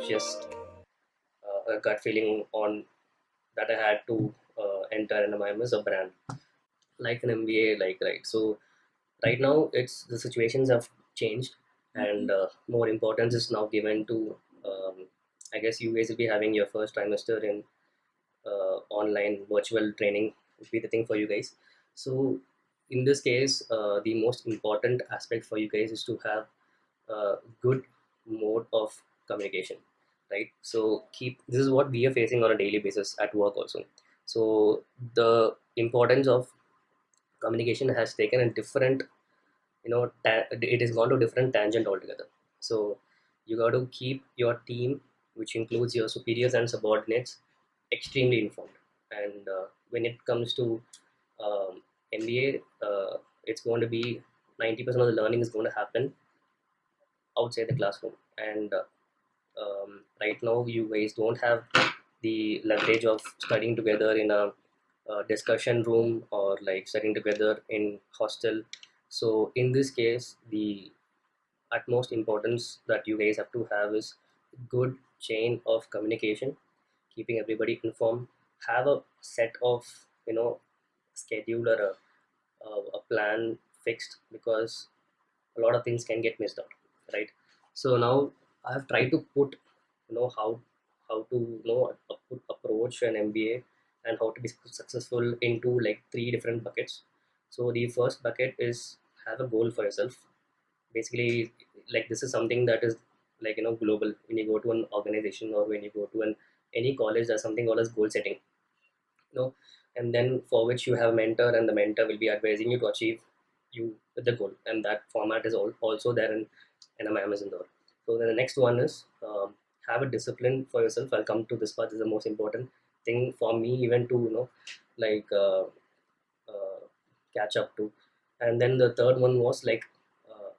just a gut feeling on that I had to enter NMIMS a brand like an MBA, like right. So right now, it's the situations have changed, and more importance is now given to. I guess you guys will be having your first trimester in online virtual training would be the thing for you guys. So in this case, the most important aspect for you guys is to have a good mode of communication, right? So keep this is what we are facing on a daily basis at work also. So the importance of communication has taken a different, it has gone to different tangent altogether. So you got to keep your team, which includes your superiors and subordinates, extremely informed. And when it comes to MBA, it's going to be 90% of the learning is going to happen outside the classroom. And right now, you guys don't have the leverage of studying together in a discussion room or like studying together in hostel. So in this case, the utmost importance that you guys have to have is good chain of communication, keeping everybody informed, have a set of schedule or a plan fixed, because a lot of things can get missed out, right? So now I have tried to put how to approach an MBA and how to be successful into like three different buckets. So the first bucket is have a goal for yourself. Basically, like this is something that is like global. When you go to an organization or when you go to an any college, there's something called as goal setting, and then for which you have a mentor, and the mentor will be advising you to achieve you with the goal, and that format is also there in NMIMS Indore. So then the next one is have a discipline for yourself. I'll come to this part. This is the most important thing for me, even to like uh, catch up to. And then the third one was like uh,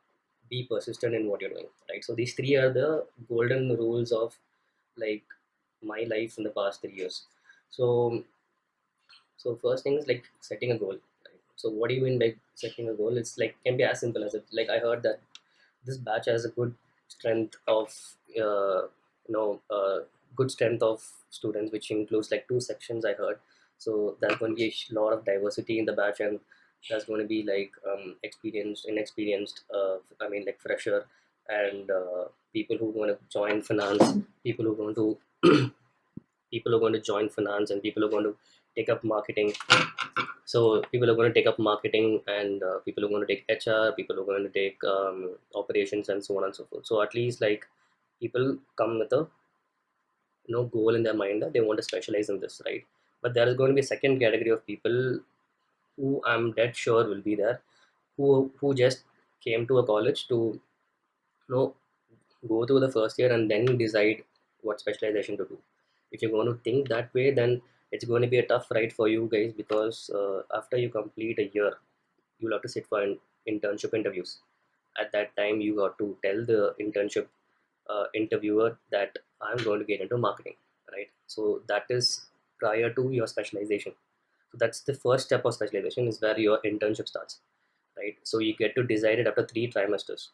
be persistent in what you're doing, right? So these three are the golden rules of like my life in the past 3 years. So first thing is like setting a goal. Right? So what do you mean by setting a goal? It's like can be as simple as it. Like I heard that this batch has a good strength of good strength of students, which includes like two sections. I heard. So there's going to be a lot of diversity in the batch, and there's going to be like experienced, inexperienced. I mean like fresher, and people who are going to join finance, people who are going to people who are going to join finance, and people who are going to take up marketing. So people are going to take up marketing, and people are going to take HR, people are going to take operations, and so on and so forth. So at least like people come with a goal in their mind that they want to specialize in this, right? But there is going to be a second category of people who I'm dead sure will be there, who just came to a college to know go through the first year and then decide what specialization to do. If you're going to think that way, then it's going to be a tough ride for you guys, because after you complete a year, you'll have to sit for an internship interviews. At that time, you got to tell the internship interviewer that I'm going to get into marketing, right? So that is prior to your specialization. So that's the first step of specialization, is where your internship starts, right? So you get to decide it after 3 trimesters.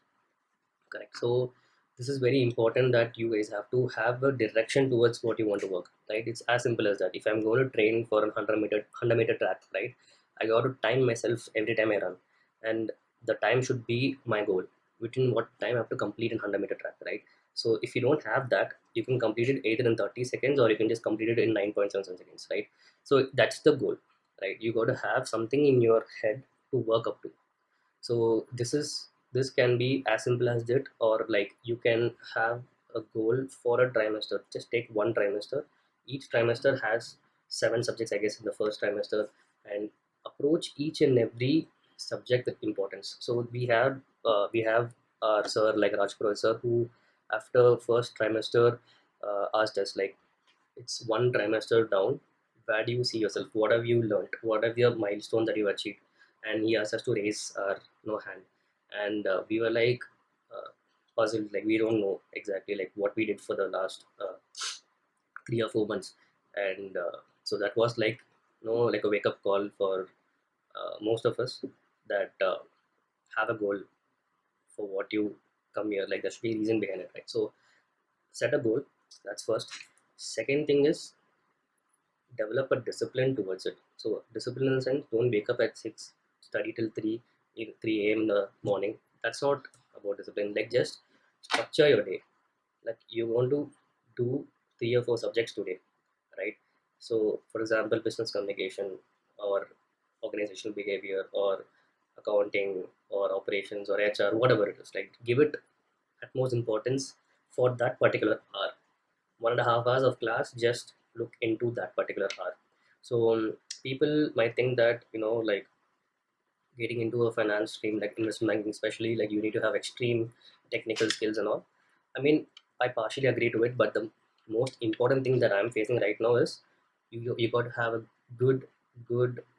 Correct. So this is very important that you guys have to have a direction towards what you want to work. Right. It's as simple as that. If I'm going to train for a 100-meter track, right, I got to time myself every time I run, and the time should be my goal. Within what time I have to complete a 100-meter track, right? So if you don't have that, you can complete it either in 30 seconds or you can just complete it in 9.77 seconds, right? So that's the goal, right? You got to have something in your head to work up to. So this can be as simple as that, or like you can have a goal for a trimester. Just take one trimester. Each trimester has 7 subjects, I guess, in the first trimester, and approach each and every subject with importance. So we have our sir like Raj professor, who after first trimester asked us like, it's one trimester down, where do you see yourself, what have you learned, what are your milestones that you achieved? And he asked us to raise our hand, and we were like puzzled, like we don't know exactly like what we did for the last 3 or 4 months. And so that was like like a wake up call for most of us, that have a goal for what you come here, like there should be a reason behind it, right? So set a goal, That's first. Second thing is develop a discipline towards it. So discipline in the sense, don't wake up at 6, study till 3 a.m. in the morning. That's not about discipline. Like just structure your day. Like you want to do 3 or 4 subjects today, right? So for example, business communication or organizational behavior or accounting or operations or HR, whatever it is. Like give it utmost importance for that particular hour. 1.5 hours of class, just look into that particular hour. So people might think that like getting into a finance stream like investment banking especially, like you need to have extreme technical skills and all. I mean, I partially agree to it, but the most important thing that I'm facing right now is you got to have a good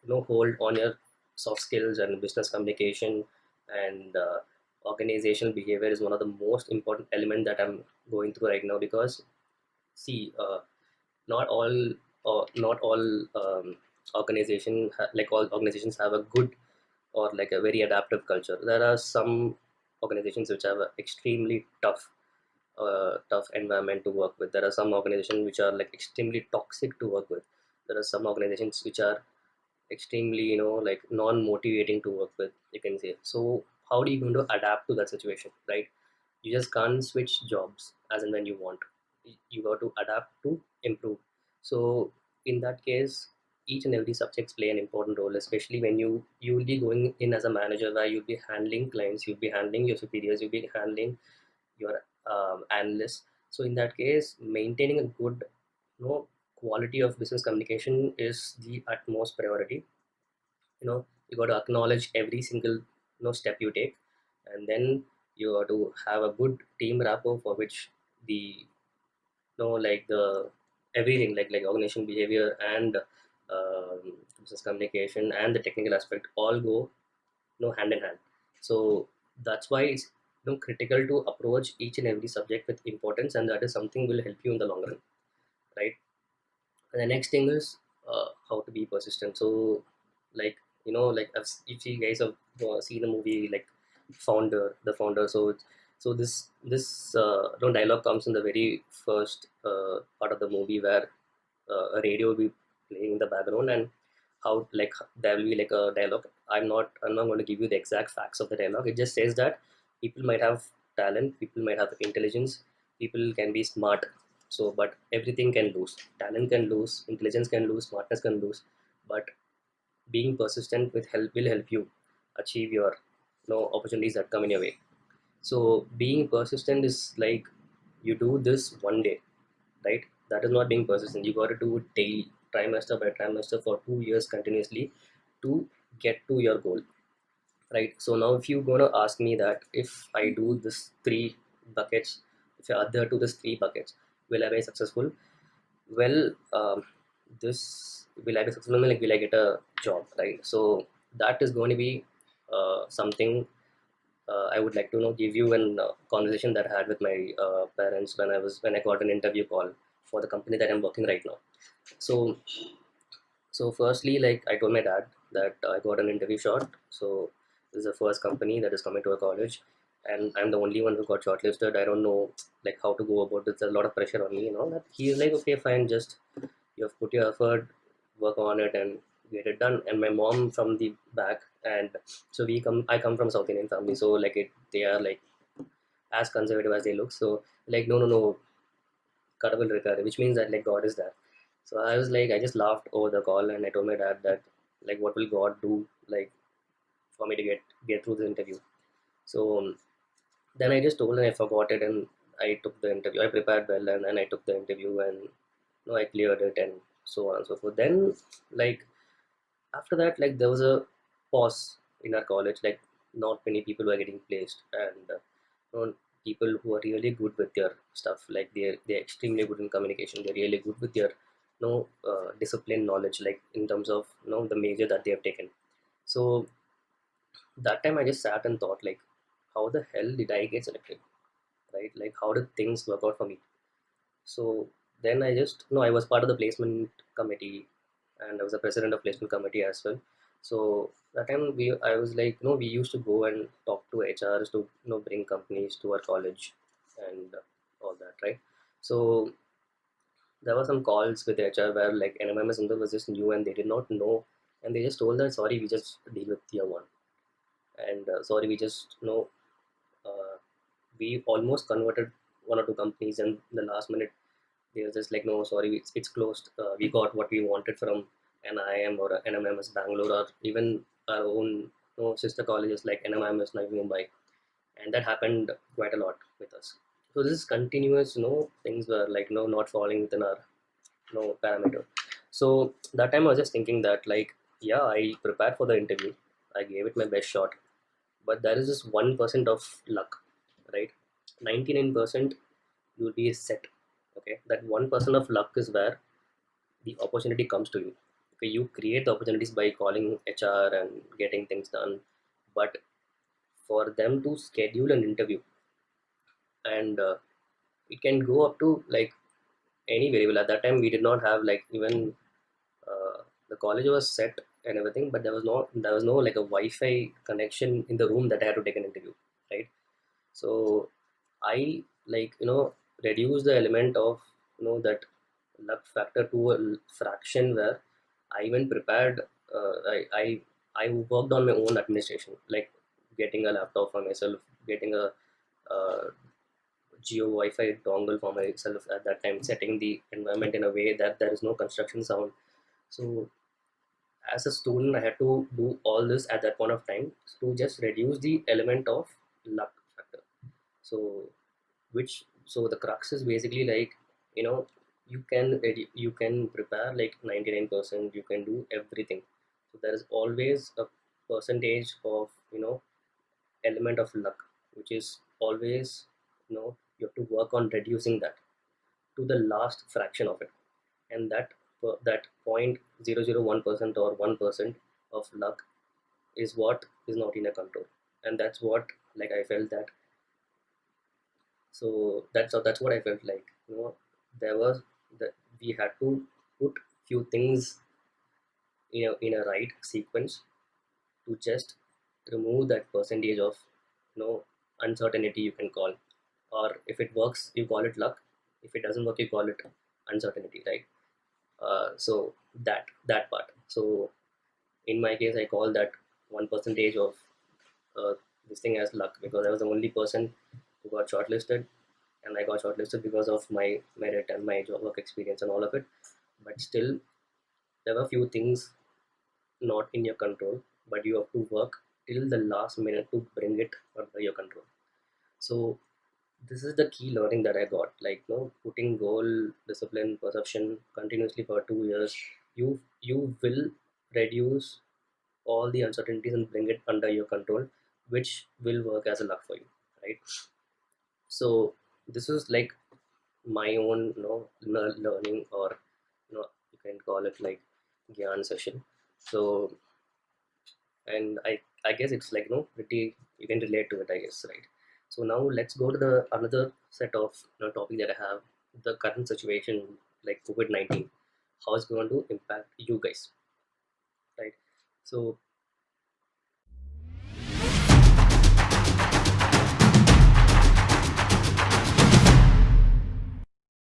hold on your soft skills and business communication, and organizational behavior is one of the most important element that I'm going through right now. Because see, not all not all like all organizations have a good or like a very adaptive culture. There are some organizations which have a extremely tough environment to work with. There are some organizations which are like extremely toxic to work with. There are some organizations which are extremely like non-motivating to work with, you can say. So how are you going to adapt to that situation, right? You just can't switch jobs as and when you want. You got to adapt to improve. So in that case, each and every subjects play an important role, especially when you will be going in as a manager, where you'll be handling clients, you'll be handling your superiors, you'll be handling your analysts. So in that case, maintaining a good quality of business communication is the utmost priority. You got to acknowledge every single step you take, and then you got to have a good team rapport, for which the like the everything like organization behavior and business communication and the technical aspect all go hand in hand. So that's why it's critical to approach each and every subject with importance, and that is something will help you in the long run, right? And the next thing is how to be persistent. So like like if you guys have seen the movie like the founder. So this dialogue comes in the very first part of the movie, where a radio will be playing in the background, and how like there will be like a dialogue. I'm not going to give you the exact facts of the dialogue. It just says that people might have talent, people might have intelligence, people can be smart. So but everything can lose. Talent can lose, intelligence can lose, smartness can lose, but being persistent will help you achieve your opportunities that come in your way. So being persistent is like you do this one day, right? That is not being persistent. You got to do it daily, trimester by trimester, for 2 years continuously to get to your goal, right? So now if you're gonna ask me that if I do this three buckets, if I adhere to this three buckets, will I be successful? Well, this will I be successful? Like will I get a job, right? So that is going to be something I would like to give you an conversation that I had with my parents when I got an interview call for the company that I'm working right now. So firstly, like I told my dad that I got an interview shot. So this is the first company that is coming to a college, and I'm the only one who got shortlisted. I don't know like how to go about it. There's a lot of pressure on me, that he's like, okay, fine, just you have put your effort, work on it, and get it done. And my mom from the back, and so I come from South Indian family, so like they are like as conservative as they look. So like, no, no, no, Kadavul Rikare, which means that like God is there. So I was like, I just laughed over the call, and I told my dad that like, what will God do like for me to get through the interview? So then I just told, and I forgot it, and I took the interview. I prepared well, and then I took the interview, and I cleared it, and so on and so forth. Then like after that, like there was a pause in our college. Like not many people were getting placed, and people who are really good with their stuff, like they're extremely good in communication. They're really good with their discipline knowledge, like in terms of the major that they have taken. So that time I just sat and thought like, how the hell did I get selected, right? Like how did things work out for me? So then I just I was part of the placement committee, and I was the president of placement committee as well. So that time I was like, we used to go and talk to HRs to bring companies to our college and all that, right? So there were some calls with HR where like NMIMS Indore was just new and they did not know, and they just told that sorry, we just deal with tier one, and sorry, we just know uh, we almost converted one or two companies, and in the last minute they were just like, no, sorry, it's closed. We got what we wanted from NIM or NMIMS Bangalore, or even our own sister colleges like NMIMS Navi Mumbai, and that happened quite a lot with us. So this is continuous, things were like not falling within our parameter. So that time I was just thinking that like, yeah, I prepared for the interview, I gave it my best shot, but there is just 1% of luck, right? 99% you'll be set. Okay, that 1% of luck is where the opportunity comes to you. Okay, you create the opportunities by calling HR and getting things done, but for them to schedule an interview, and it can go up to like any variable. At that time we did not have like even the college was set and everything, but there was no like a Wi-Fi connection in the room that I had to take an interview, right? So I like reduce the element of that luck factor to a fraction where I even prepared. I worked on my own administration, like getting a laptop for myself, getting a Geo Wi-Fi dongle for myself at that time, setting the environment in a way that there is no construction sound. So as a student, I had to do all this at that point of time to just reduce the element of luck factor. So so the crux is basically like you know you can prepare like 99%, you can do everything. So there is always a percentage of element of luck, which is always you have to work on reducing that to the last fraction of it, and that 0.001% or 1% of luck is what is not in a control. And that's what like I felt that. So that's what I felt like. There was that we had to put few things in a right sequence to just remove that percentage of uncertainty, you can call, or if it works you call it luck, if it doesn't work you call it uncertainty, right? So that part. So in my case I call that 1% of uh, this thing as luck, because I was the only person who got shortlisted, and I got shortlisted because of my merit and my job work experience and all of it. But still, there were few things not in your control, but you have to work till the last minute to bring it under your control. So this is the key learning that I got. Like, putting goal, discipline, perception continuously for 2 years, you will reduce all the uncertainties and bring it under your control, which will work as a luck for you, right? So this is like my own learning, or you can call it like gyan session. So, and I guess it's like pretty, you can relate to it, I guess, right? So now let's go to the another set of topic that I have, the current situation, like COVID-19, how it's going to impact you guys, right? So